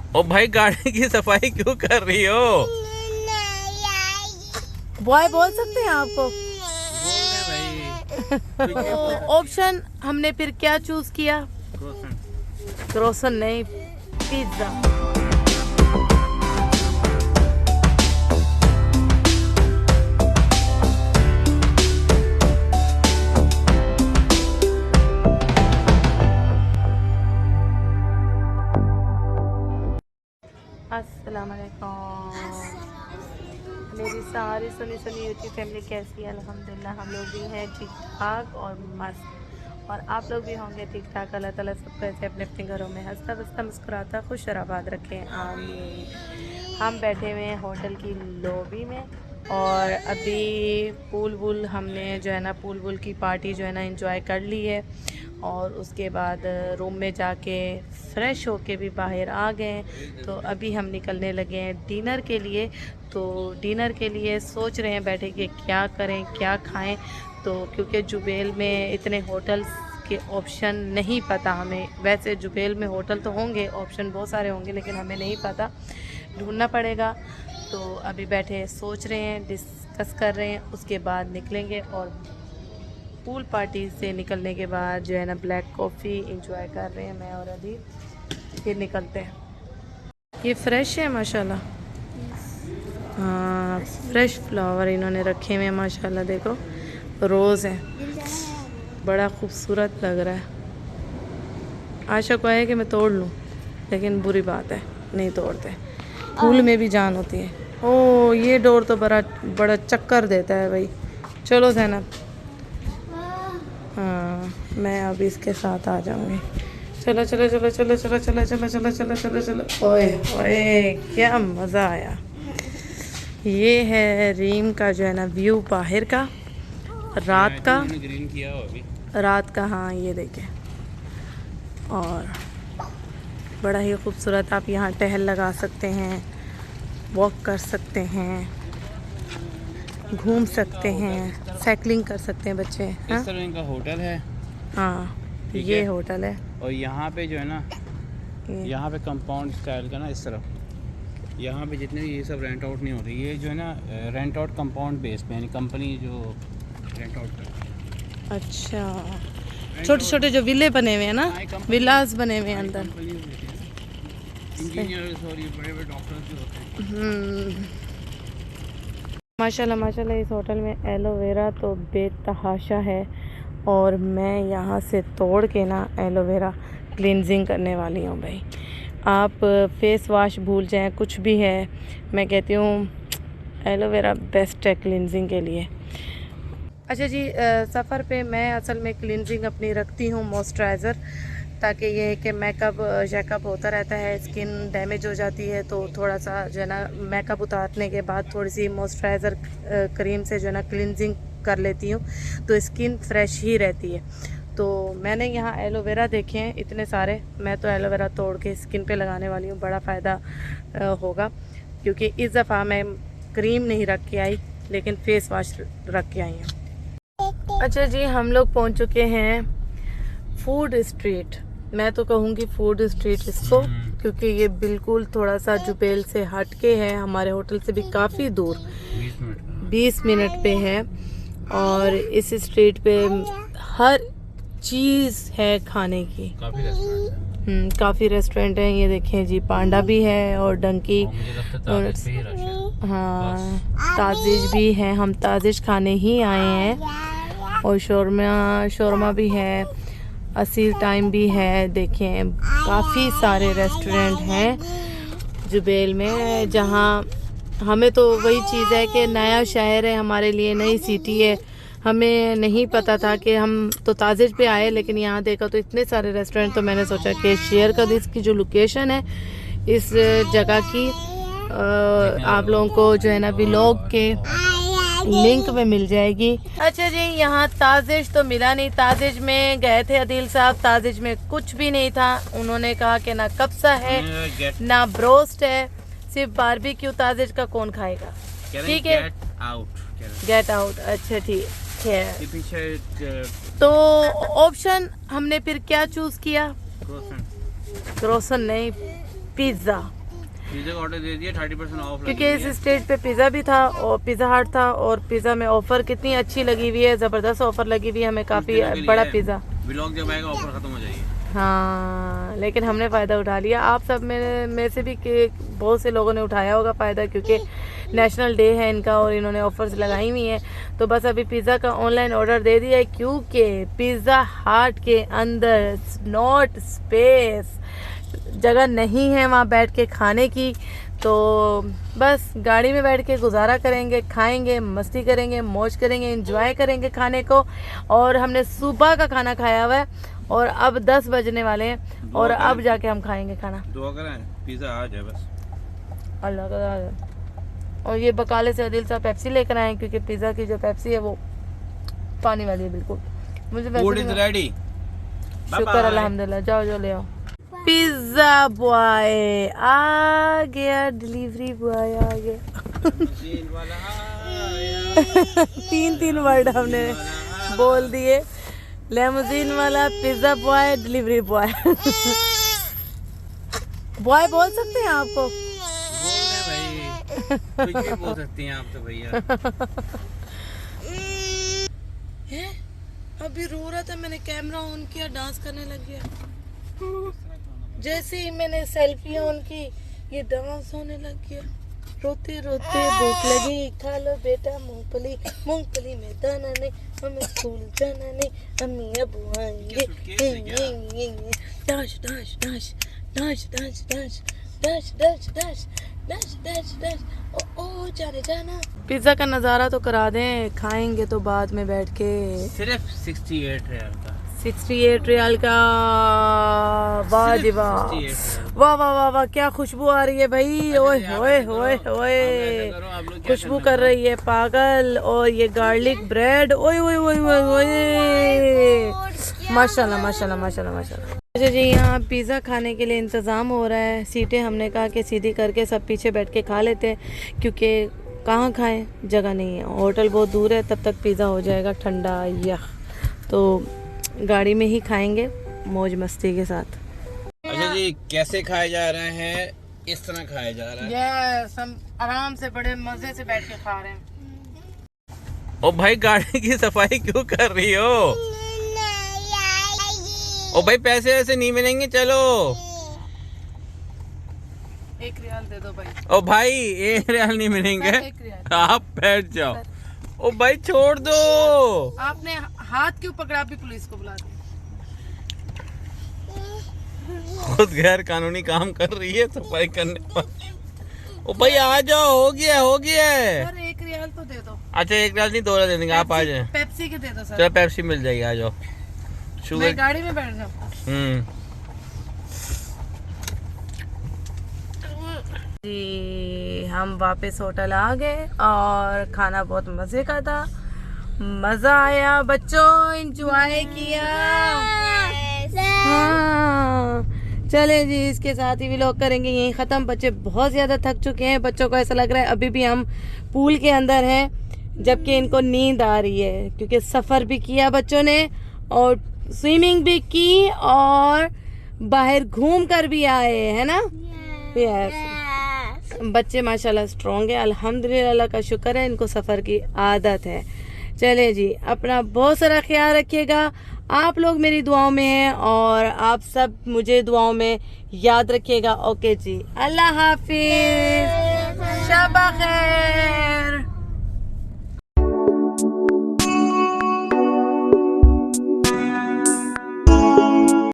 ओ भाई गाड़ी की सफाई क्यों कर रही हो? बॉय बोल सकते हैं आपको? बोल भाई। ऑप्शन हमने फिर क्या चूज किया? क्रोसन नहीं, पिज्जा। अस्सलाम वालेकुम। मेरी सारी सुनी सुनी यूट्यूब फैमिली कैसी है? अल्हम्दुलिल्लाह हम लोग भी हैं ठीक ठाक और मस्त, और आप लोग भी होंगे ठीक ठाक। अल्लाह ताला सबको ऐसे अपने अपने घरों में हंसता बसता मुस्कुराता खुश और आबाद रखें, आमीन। हम बैठे हुए हैं होटल की लॉबी में, और अभी पूल वूल हमने जो है ना पूल वूल की पार्टी जो है ना एंजॉय कर ली है, और उसके बाद रूम में जाके फ़्रेश होके भी बाहर आ गए। तो अभी हम निकलने लगे हैं डिनर के लिए। तो डिनर के लिए सोच रहे हैं बैठे कि क्या करें क्या खाएं। तो क्योंकि जुबेल में इतने होटल्स के ऑप्शन नहीं पता हमें, वैसे जुबेल में होटल तो होंगे, ऑप्शन बहुत सारे होंगे, लेकिन हमें नहीं पता, ढूंढना पड़ेगा। तो अभी बैठे सोच रहे हैं, डिस्कस कर रहे हैं, उसके बाद निकलेंगे। और पूल पार्टी से निकलने के बाद जो है ना ब्लैक कॉफ़ी इंजॉय कर रहे हैं मैं और अभी, फिर निकलते हैं। ये फ्रेश है माशाल्लाह। हाँ, फ्रेश फ्लावर इन्होंने रखे हुए हैं माशाल्लाह। देखो रोज़ है, बड़ा खूबसूरत लग रहा है। आशा को है कि मैं तोड़ लूँ, लेकिन बुरी बात है, नहीं तोड़ते। फूल में भी जान होती है। ओ ये डोर तो बड़ा बड़ा चक्कर देता है भाई। चलो ज़ैनब, हाँ मैं अब इसके साथ आ जाऊंगी। चलो चलो चलो चलो चलो चलो चलो चलो चलो चलो चलो। ओए ओए क्या मज़ा आया। ये है रीम का जो है ना व्यू बाहर का, रात का। ग्रीन किया हो अभी रात का, हाँ ये देखें, और बड़ा ही खूबसूरत। आप यहाँ टहल लगा सकते हैं, वॉक कर सकते हैं, घूम सकते हैं, साइकिलिंग कर सकते हैं बच्चे। हाँ इस तरह इनका होटल है। हाँ, ठीक ये है। होटल है। और यहाँ पे जो है ना, ये यहाँ पे कंपाउंड स्टाइल का ना, इस तरफ यहाँ पे जितने भी ये सब रेंट आउट नहीं हो रही, ये जो है ना रेंट आउट कंपाउंड बेस पे, यानी कंपनी जो रेंट आउट करती है। अच्छा, छोटे छोटे जो विले बने हुए हैं ना, विलास बने हुए हैं अंदर। इंजीनियर्स और ये बड़े बड़े डॉक्टर्स जो होते हैं। माशाल्लाह माशाल्लाह, इस होटल में एलोवेरा तो बेतहाशा है, और मैं यहाँ से तोड़ के ना एलोवेरा क्लिनजिंग करने वाली हूँ भाई। आप फेस वॉश भूल जाएं, कुछ भी है, मैं कहती हूँ एलोवेरा बेस्ट है क्लिनजिंग के लिए। अच्छा जी, सफ़र पे मैं असल में क्लिनजिंग अपनी रखती हूँ मॉइस्चराइज़र, ताकि ये है कि मेकअप शेकअप होता रहता है, स्किन डैमेज हो जाती है, तो थोड़ा सा जो है ना मेकअप उतारने के बाद थोड़ी सी मॉइस्चराइज़र क्रीम से जो है ना क्लिनजिंग कर लेती हूँ, तो स्किन फ्रेश ही रहती है। तो मैंने यहाँ एलोवेरा देखे हैं इतने सारे, मैं तो एलोवेरा तोड़ के स्किन पे लगाने वाली हूँ, बड़ा फ़ायदा होगा। क्योंकि इस दफ़ा मैं क्रीम नहीं रख के आई, लेकिन फ़ेस वॉश रख के आई हूँ। अच्छा जी, हम लोग पहुँच चुके हैं फूड स्ट्रीट। मैं तो कहूँगी फूड स्ट्रीट इसको, क्योंकि ये बिल्कुल थोड़ा सा जुबेल से हट के है, हमारे होटल से भी काफ़ी दूर, 20 मिनट पे है। और इस स्ट्रीट पे हर चीज़ है खाने की, काफ़ी रेस्टोरेंट हैं। ये देखें जी, पांडा भी है और डंकी, और हाँ ताजिश भी है, हम ताजिश खाने ही आए हैं। और शोरमा भी है, असील टाइम भी है। देखें काफ़ी सारे रेस्टोरेंट हैं जुबेल में, जहाँ हमें तो वही चीज़ है कि नया शहर है हमारे लिए, नई सिटी है, हमें नहीं पता था कि हम तो ताजिश पे आए, लेकिन यहाँ देखा तो इतने सारे रेस्टोरेंट, तो मैंने सोचा कि शेयर कर दूँ इसकी जो लोकेशन है इस जगह की। आप लोगों को जो है ना व्लॉग के लिंक में मिल जाएगी। अच्छा जी, यहाँ ताजिश तो मिला नहीं, ताजिश में गए थे अदील साहब, ताजिश में कुछ भी नहीं था। उन्होंने कहा कि ना कब्सा है ना ब्रोस्ट है, सिर्फ बारबेक्यू। ताजिश का कौन खाएगा? ठीक है, गेट आउट। अच्छा ठीक है, तो ऑप्शन हमने फिर क्या चूज किया? क्रोसन नहीं, पिज्जा। पिज़्ज़ा का ऑर्डर दे दिया, 30% ऑफ क्योंकि इस स्टेज पे पिज़्ज़ा भी था और पिज़्ज़ा हट था, और पिज़्ज़ा में ऑफ़र कितनी अच्छी लगी हुई है, ज़बरदस्त ऑफ़र लगी हुई है हमें, काफ़ी बड़ा पिज़्ज़ा। व्लॉग जब आएगा ऑफर खत्म हो जाएगी। हाँ, लेकिन हमने फ़ायदा उठा लिया। आप सब में से भी बहुत से लोगों ने उठाया होगा फ़ायदा, क्योंकि नेशनल डे है इनका और इन्होंने ऑफर्स लगाई हुई हैं। तो बस अभी पिज़्ज़ा का ऑनलाइन ऑर्डर दे दिया है, क्योंकि पिज़्ज़ा हट के अंदर नॉट स्पेस, जगह नहीं है वहाँ बैठ के खाने की। तो बस गाड़ी में बैठ के गुजारा करेंगे, खाएंगे, मस्ती करेंगे, मौज करेंगे, एंजॉय करेंगे खाने को। और हमने सुबह का खाना खाया हुआ है और अब 10 बजने वाले हैं और अब जाके हम खाएंगे खाना। दुआ करें पिज़्ज़ा आ जाए बस, अल्लाह का। और ये बकाले से आदिल साहब पेप्सी लेकर आए, क्योंकि पिज़्ज़ा की जो पेप्सी है वो पानी वाली है बिल्कुल। मुझे फूड इज रेडी, शुक्र अल्हम्दुलिल्लाह। जाओ जो ले आओ। पिज़्ज़ा बॉय आ गया, डिलीवरी बॉय आ गया। तीन वर्ड हमने बोल दिए, लेमोजीन वाला, pizza boy, delivery boy. Boy बोल सकते हैं आपको? कुछ भी बोल सकती हैं आप तो भैया। अभी रो रहा था, मैंने कैमरा ऑन किया, डांस करने लग गया। जैसे ही मैंने सेल्फी ऑन की, ये डांस होने लग गया। रोते रोते भूख लगी, खा लो बेटा मूंगफली, मूंगफली में दाना नहीं, हमें स्कूल जाना नहीं, अम्मी अबू आएंगे। Dance dance dance dance dance dance dance dance dance dance dance dance, ओ जाने जाना। पिज़्ज़ा का नज़ारा तो करा दें, खाएंगे तो बाद में बैठ के। सिर्फ 68 रियाल का, 68 रियाल का। वाह जी वाह, वाह वाह वाह वाह, क्या खुशबू आ रही है भाई। ओए होए होए होए, खुशबू कर रही है पागल। और ये गार्लिक ब्रेड, ओए ओए ओए ओए ओए, माशाल्लाह माशाल्लाह माशाल्लाह माशाल्लाह। अच्छा जी, यहाँ पिज़्ज़ा खाने के लिए इंतज़ाम हो रहा है। सीटें हमने कहा कि सीधी करके सब पीछे बैठ के खा लेते हैं, क्योंकि कहाँ खाएं, जगह नहीं है, होटल बहुत दूर है, तब तक पिज़्ज़ा हो जाएगा ठंडा यह। तो गाड़ी में ही खाएंगे मौज मस्ती के साथ। अच्छा जी, कैसे खाया जा रहा है? इस तरह खाया जा रहा है। यस, हम आराम से बड़े मजे से बैठ के खा रहे हैं। ओ भाई, गाड़ी की सफाई क्यों कर रही हो? ओ भाई, पैसे वैसे नहीं मिलेंगे, चलो 1 रियाल दे दो भाई। ओ भाई, 1 रियाल नहीं मिलेंगे, 1 रियाल। आप बैठ जाओ। ओ भाई छोड़ दो। आपने हाथ क्यों पकड़ा? भी पुलिस को बुला दो। खुद गैर कानूनी काम कर रही है सफाई करने पर। ओ भाई आ जाओ, हो गया हो गया। सर 1 रियाल तो दे दो। अच्छा 1 रियाल नहीं, 2 रियाल दे देंगे, आप आ जाए। पेप्सी के दे दो सर। चलो पेप्सी मिल जाएगी, आ जाओ। मैं गाड़ी में बैठ जाऊँ? जी, हम वापस होटल आ गए और खाना बहुत मज़े का था, मज़ा आया, बच्चों एंजॉय किया। हाँ, चले जी, इसके साथ ही व्लॉग करेंगे यहीं ख़त्म। बच्चे बहुत ज़्यादा थक चुके हैं, बच्चों को ऐसा लग रहा है अभी भी हम पूल के अंदर हैं, जबकि इनको नींद आ रही है, क्योंकि सफ़र भी किया बच्चों ने और स्विमिंग भी की और बाहर घूम कर भी आए, है ना? यस। बच्चे माशाल्लाह स्ट्रॉन्ग है, अल्हम्दुलिल्लाह, अल्लाह का शुक्र है, इनको सफ़र की आदत है। चले जी, अपना बहुत सारा ख्याल रखिएगा। आप लोग मेरी दुआओं में हैं और आप सब मुझे दुआओं में याद रखिएगा। ओके जी, अल्लाह हाफिज, शब खैर।